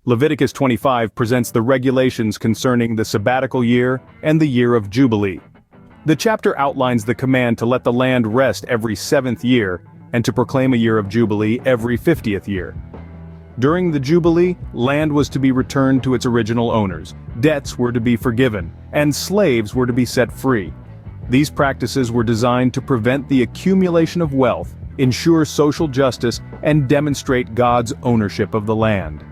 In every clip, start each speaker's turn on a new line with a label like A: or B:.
A: Leviticus 25 presents the regulations concerning the Sabbatical Year and the Year of Jubilee. The chapter outlines the command to let the land rest every 7th year and to proclaim a year of Jubilee every 50th year. During the Jubilee, land was to be returned to its original owners, debts were to be forgiven, and slaves were to be set free. These practices were designed to prevent the accumulation of wealth, ensure social justice, and demonstrate God's ownership of the land.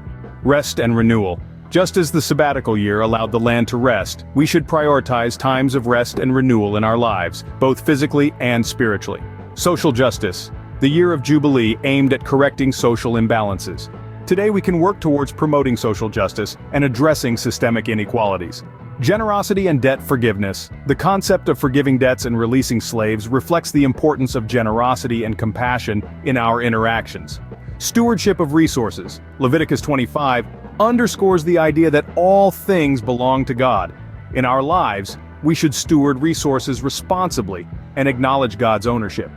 A: Rest and renewal. Just as the sabbatical year allowed the land to rest, we should prioritize times of rest and renewal in our lives, both physically and spiritually. Social justice. The year of Jubilee aimed at correcting social imbalances. Today we can work towards promoting social justice and addressing systemic inequalities. Generosity and debt forgiveness. The concept of forgiving debts and releasing slaves reflects the importance of generosity and compassion in our interactions. Stewardship of resources. Leviticus 25 underscores the idea that all things belong to God. In our lives, we should steward resources responsibly and acknowledge God's ownership.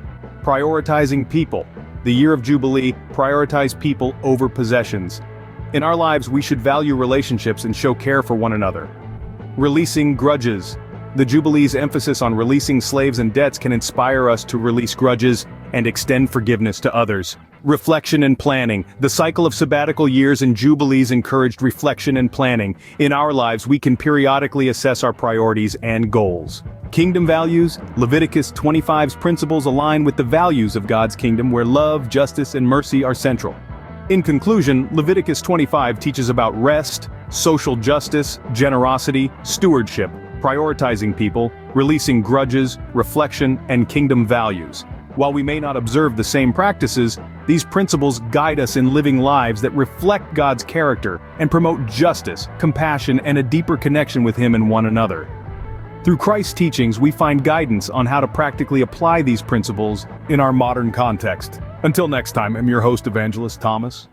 A: Prioritizing people. The year of Jubilee prioritizes people over possessions. In our lives, we should value relationships and show care for one another. Releasing grudges. The Jubilee's emphasis on releasing slaves and debts can inspire us to release grudges and extend forgiveness to others. Reflection and planning. The cycle of sabbatical years and jubilees encouraged reflection and planning. In our lives, we can periodically assess our priorities and goals. Kingdom values. Leviticus 25's principles align with the values of God's kingdom, where love, justice, and mercy are central. In conclusion, Leviticus 25 teaches about rest, social justice, generosity, stewardship, prioritizing people, releasing grudges, reflection, and kingdom values. While we may not observe the same practices, these principles guide us in living lives that reflect God's character and promote justice, compassion, and a deeper connection with Him and one another. Through Christ's teachings, we find guidance on how to practically apply these principles in our modern context. Until next time, I'm your host, Evangelist Thomas.